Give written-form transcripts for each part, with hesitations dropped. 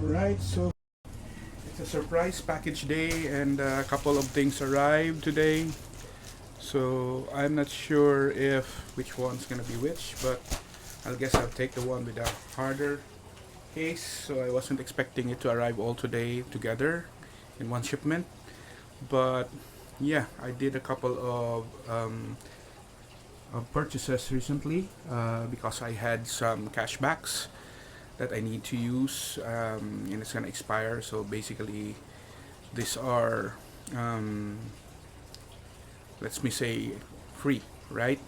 Alright, so it's a surprise package day and a couple of things arrived today. So I'm not sure if which one's gonna be which, but I guess I'll take the one with the harder case. So I wasn't expecting it to arrive all today together in one shipment. But yeah, I did a couple of purchases recently because I had some cashbacks that I need to use, and it's gonna expire. So basically, these are, um, let's me say, free, right?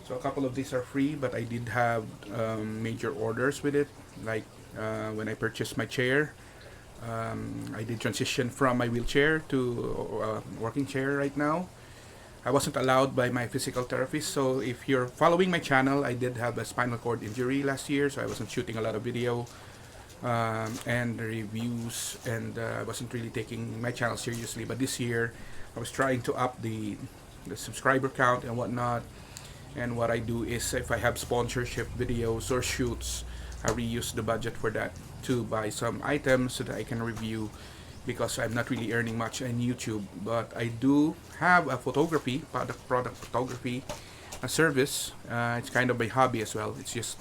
So a couple of these are free, but I did have major orders with it. Like when I purchased my chair, I did transition from my wheelchair to a working chair right now. I wasn't allowed by my physical therapist. So if you're following my channel, I did have a spinal cord injury last year, so I wasn't shooting a lot of video and reviews, and I wasn't really taking my channel seriously. But this year, I was trying to up the subscriber count and whatnot. And what I do is, if I have sponsorship videos or shoots, I reuse the budget for that to buy some items so that I can review, because I'm not really earning much on YouTube. But I do have a photography, product photography, a service. It's kind of my hobby as well. It's just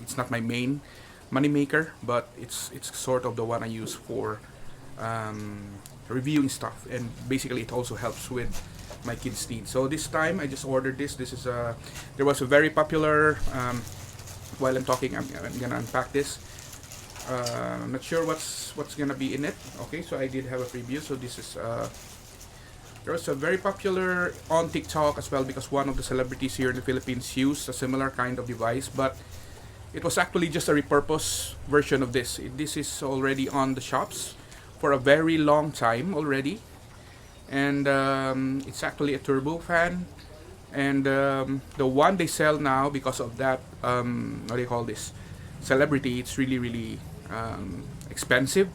it's not my main money maker, but it's sort of the one I use for reviewing stuff, and basically it also helps with my kids' needs. So this time I just ordered this. This is a there was a very popular. While I'm talking, I'm gonna unpack this. I'm not sure what's gonna be in it. Okay, so I did have a preview. So this is there was a very popular on TikTok as well, because one of the celebrities here in the Philippines used a similar kind of device, but it was actually just a repurposed version of this. This is already on the shops for a very long time already, and it's actually a turbo fan. And the one they sell now, because of that, what do you call this, celebrity, it's really expensive.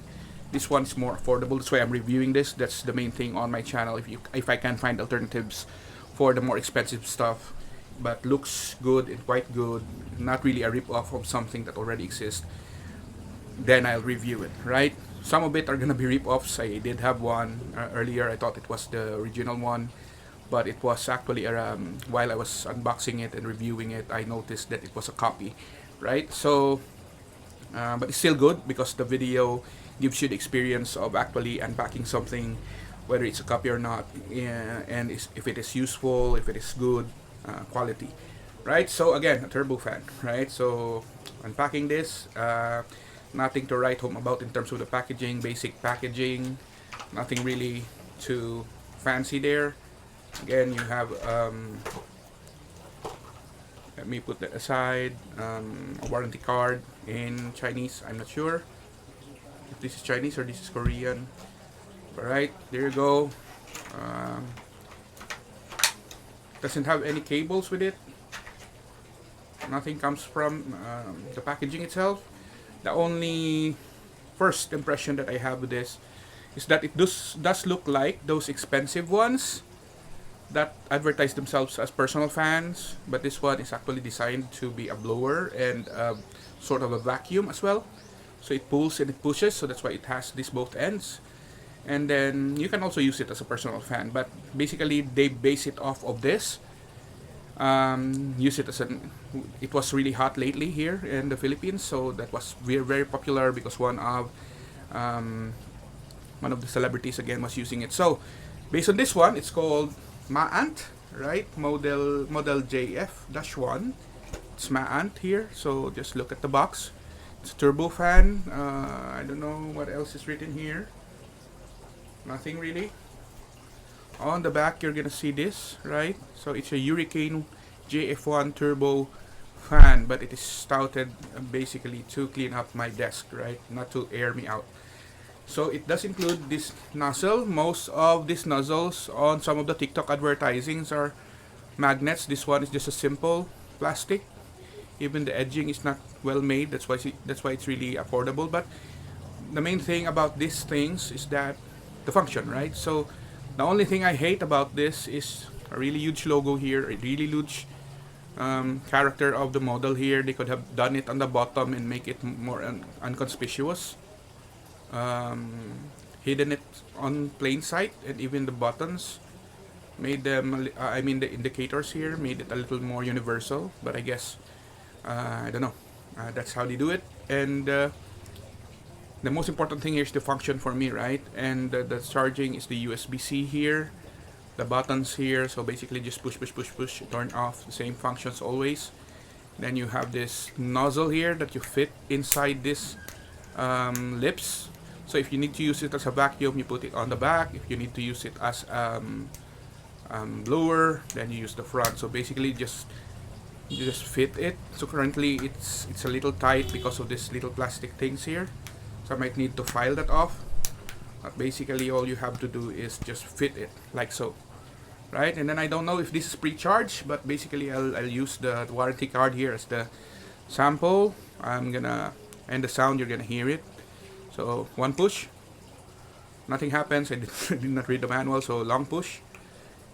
This one's more affordable. That's why I'm reviewing this. That's the main thing on my channel. If I can find alternatives for the more expensive stuff, but looks good and quite good, not really a rip-off of something that already exists, then I'll review it, right? Some of it are gonna be rip-offs. I did have one earlier. I thought it was the original one, but it was actually while I was unboxing it and reviewing it, I noticed that it was a copy, right? So but it's still good because the video gives you the experience of actually unpacking something, whether it's a copy or not, and if it is useful, if it is good quality, right? So again, a turbo fan, right? So unpacking this, nothing to write home about in terms of the packaging. Basic packaging, nothing really too fancy there. Again, you have let me put that aside, a warranty card in Chinese. I'm not sure if this is Chinese or this is Korean. Alright, there you go. Doesn't have any cables with it. Nothing comes from the packaging itself. The only first impression that I have with this is that it does look like those expensive ones that advertise themselves as personal fans, but this one is actually designed to be a blower and sort of a vacuum as well. So it pulls and it pushes, so that's why it has these both ends. And then you can also use it as a personal fan, but basically they base it off of this. Use it as an. It was really hot lately here in the Philippines, so that was very popular because one of the celebrities again was using it. So based on this one, it's called MoAnt, right? Model JF-1. It's MoAnt here. So just look at the box. It's a turbo fan. I don't know what else is written here. Nothing really. On the back, you're gonna see this, right? So it's a Hurricane JF-1 turbo fan, but it is touted basically to clean up my desk, right? Not to air me out. So it does include this nozzle. Most of these nozzles on some of the TikTok advertisings are magnets. This one is just a simple plastic. Even the edging is not well made. That's why it's really affordable. But the main thing about these things is that the function, right? So the only thing I hate about this is a really huge logo here, a really huge character of the model here. They could have done it on the bottom and make it more unconspicuous. hidden it on plain sight, and even the buttons made them, I mean the indicators here made it a little more universal, but I guess I don't know, that's how they do it. And the most important thing here is the function for me, right? And the charging is the USB-C here, the buttons here, so basically just push, turn off, the same functions always. Then you have this nozzle here that you fit inside this lips. So if you need to use it as a vacuum, you put it on the back. If you need to use it as blower, then you use the front. So basically you just fit it. So currently it's a little tight because of this little plastic things here, so I might need to file that off. But basically all you have to do is just fit it like so, right? And then I don't know if this is pre-charged, but basically I'll use the warranty card here as the sample. And the sound, you're gonna hear it. So one push, nothing happens. I did not read the manual. So long push,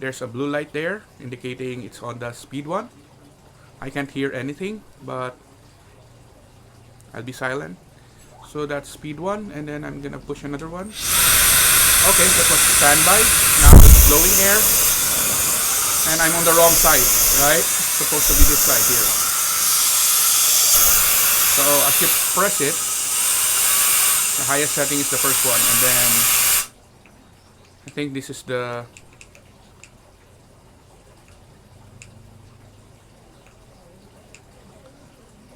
there's a blue light there indicating it's on the speed one. I can't hear anything, but I'll be silent. So that's speed one, and then I'm gonna push another one. Okay, that was standby. Now it's blowing air, and I'm on the wrong side, right? It's supposed to be this side here. So as you press it, the highest setting is the first one, and then I think this is the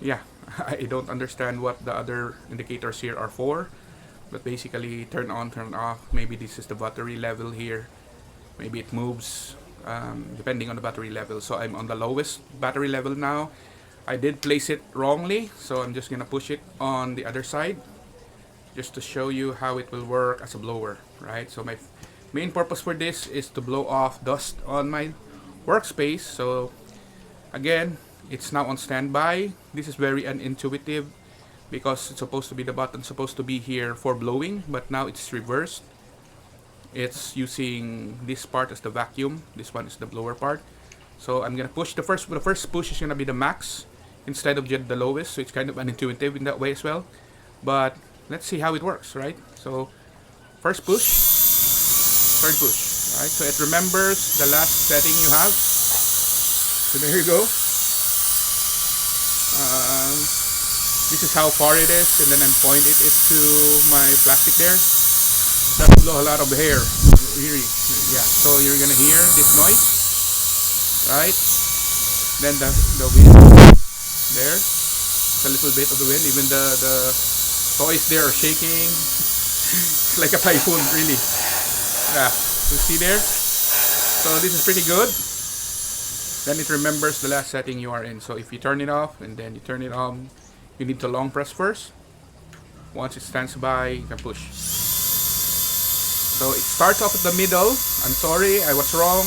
yeah. I don't understand what the other indicators here are for, but basically turn on, turn off. Maybe this is the battery level here. Maybe it moves depending on the battery level. So I'm on the lowest battery level now. I did place it wrongly, so I'm just gonna push it on the other side just to show you how it will work as a blower, right? So my main purpose for this is to blow off dust on my workspace. So again, it's now on standby. This is very unintuitive because it's supposed to be, the button supposed to be here for blowing, but now it's reversed. It's using this part as the vacuum. This one is the blower part. So I'm gonna push the first push is gonna be the max instead of just the lowest. So it's kind of unintuitive in that way as well. But let's see how it works, right? So first push, third push, right? So it remembers the last setting you have. So there you go. This is how far it is, and then I point it to my plastic there. That will blow a lot of air, really. Yeah. So you're gonna hear this noise, right? Then the wind there. It's a little bit of the wind. Even the toys there are shaking. It's like a typhoon, really. Yeah. You see there? So this is pretty good. Then it remembers the last setting you are in. So if you turn it off and then you turn it on, you need to long press first. Once it stands by, you can push. So it starts off at the middle. I'm sorry, I was wrong.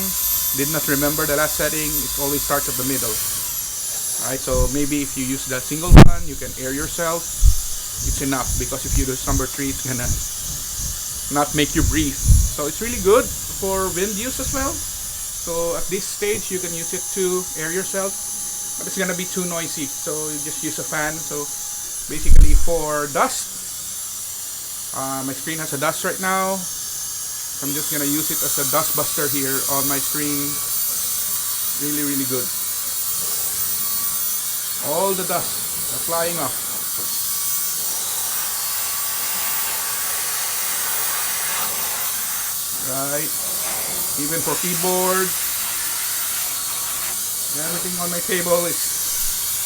Did not remember the last setting. It always starts at the middle. Alright, so maybe if you use the single one, you can air yourself. It's enough, because if you do number 3, it's gonna not make you breathe. So it's really good for wind use as well. So at this stage, you can use it to air yourself, but it's gonna be too noisy. So you just use a fan. So basically for dust, my screen has a dust right now. So I'm just gonna use it as a dust buster here on my screen. Really, really good. All the dust are flying off. Right. Even for keyboard, everything on my table is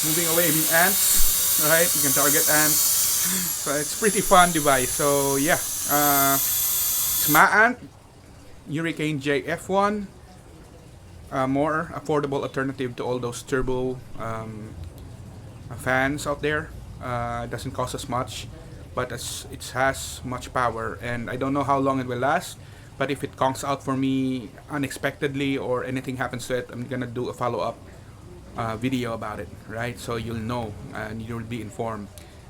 moving away. Ants, right? You can target ants. So it's pretty fun device. So yeah, it's MoAnt Hurricane JF-1. More affordable alternative to all those turbo fans out there. It doesn't cost as much, but it has much power, and I don't know how long it will last. But if it conks out for me unexpectedly or anything happens to it, I'm gonna do a follow-up video about it, right? So you'll know and you'll be informed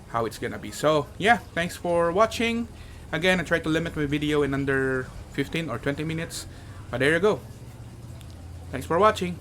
how it's gonna be. So yeah, thanks for watching. Again, I try to limit my video in under 15 or 20 minutes, but there you go. Thanks for watching.